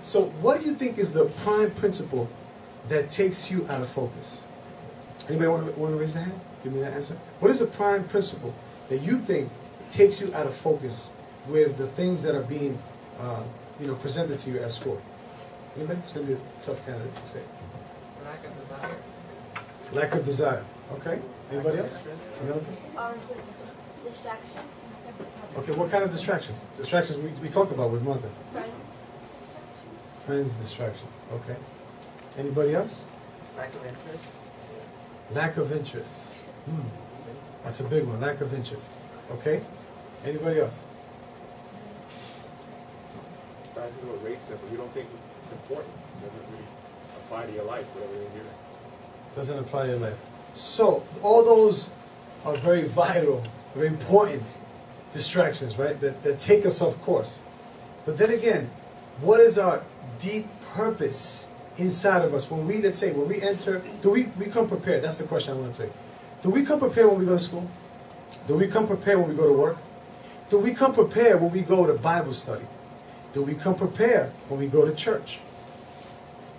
So what do you think is the prime principle that takes you out of focus? Anybody want to raise their hand? Give me that answer. What is the prime principle that you think takes you out of focus with the things that are being presented to you at school? Anybody? It's going to be a tough candidate to say. Lack of desire. Lack of desire. Okay. Anybody else? Distraction. Okay, what kind of distractions? Distractions we talked about with Mother. Friends. Friends distraction. Okay. Anybody else? Lack of interest. Lack of interest. That's a big one. Lack of interest. Okay. Anybody else? Besides to do a race but you don't think it's important. It doesn't really apply to your life, whatever you're doing. Doesn't apply to your life. So all those are very vital, very important distractions, right? That take us off course. But then again, what is our deep purpose inside of us when we, let's say, when we enter, do we come prepared? That's the question I want to take. Do we come prepared when we go to school? Do we come prepared when we go to work? Do we come prepared when we go to Bible study? Do we come prepared when we go to church?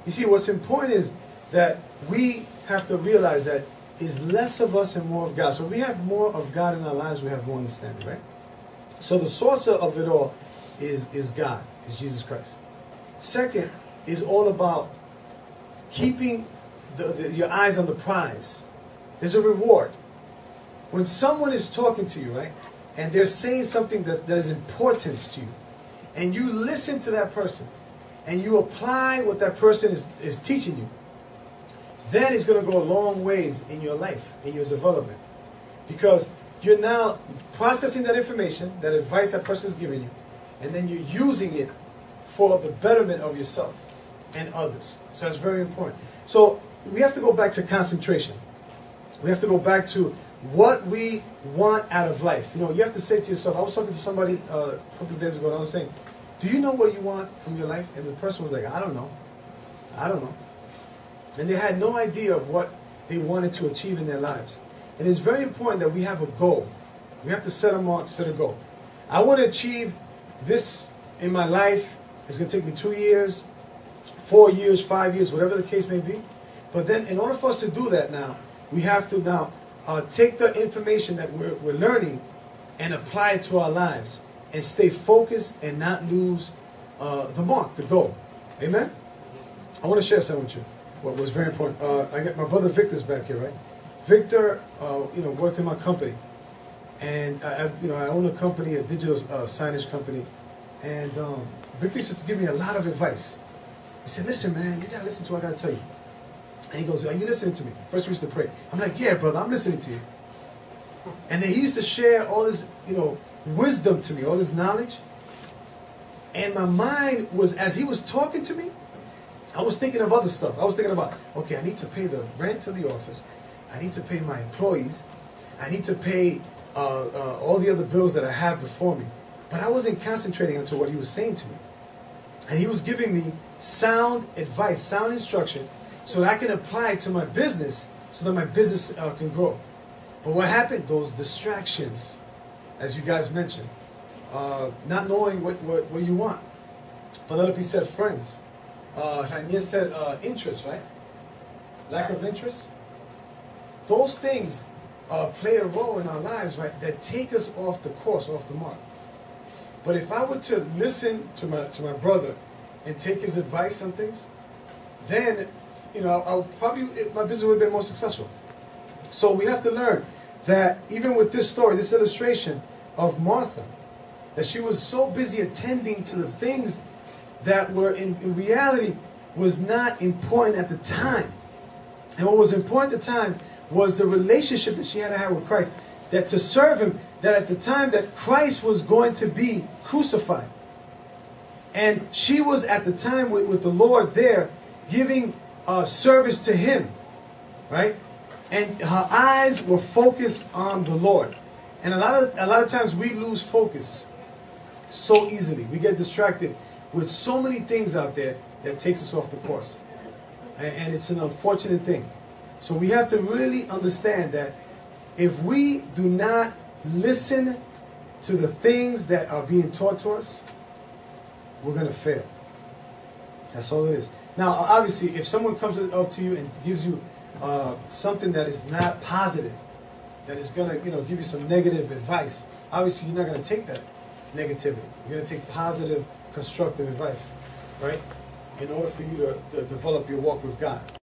You see, what's important is that we have to realize that is less of us and more of God. So we have more of God in our lives, we have more understanding, right? So the source of it all is God, is Jesus Christ. Second is all about keeping your eyes on the prize. There's a reward. When someone is talking to you, right, and they're saying something that is important to you, and you listen to that person, and you apply what that person is teaching you, then it's going to go a long ways in your life, in your development. Because you're now processing that information, that advice that person is giving you, and then you're using it for the betterment of yourself and others. So that's very important. So we have to go back to concentration. We have to go back to what we want out of life. You know, you have to say to yourself, I was talking to somebody a couple of days ago, and I was saying, do you know what you want from your life? And the person was like, I don't know. I don't know. And they had no idea of what they wanted to achieve in their lives. And it's very important that we have a goal. We have to set a mark, set a goal. I want to achieve this in my life. It's going to take me 2 years, 4 years, 5 years, whatever the case may be. But then in order for us to do that now, we have to now take the information that we're learning and apply it to our lives and stay focused and not lose the mark, the goal. Amen? I want to share something with you. What was very important. I got my brother Victor's back here, right? Victor, worked in my company, and I own a company, a digital signage company, and Victor used to give me a lot of advice. He said, "Listen, man, you gotta listen to what I gotta tell you." And he goes, "Are you listening to me?" First we used to pray. I'm like, "Yeah, brother, I'm listening to you." And then he used to share all this, wisdom to me, all this knowledge. And my mind was, as he was talking to me, I was thinking of other stuff. I was thinking about, okay, I need to pay the rent to the office. I need to pay my employees. I need to pay all the other bills that I have before me. But I wasn't concentrating onto what he was saying to me. And he was giving me sound advice, sound instruction, so that I can apply it to my business, so that my business can grow. But what happened? Those distractions, as you guys mentioned, not knowing what you want. Penelope said friends. Ranier said interest, right? Lack of interest. Those things play a role in our lives, right? That take us off the course, off the mark. But if I were to listen to my brother and take his advice on things, then my business would have been more successful. So we have to learn that even with this story, this illustration of Martha, that she was so busy attending to the things that were in reality was not important at the time. And what was important at the time was the relationship that she had to have with Christ, that to serve him, that at the time that Christ was going to be crucified. And she was at the time with the Lord there giving service to him, right? And her eyes were focused on the Lord. And a lot of times we lose focus so easily. We get distracted with so many things out there that takes us off the course. And it's an unfortunate thing. So we have to really understand that if we do not listen to the things that are being taught to us, we're going to fail. That's all it is. Now, obviously, if someone comes up to you and gives you something that is not positive, that is going to, give you some negative advice, obviously you're not going to take that negativity. You're going to take positive, constructive advice, right? In order for you to develop your walk with God.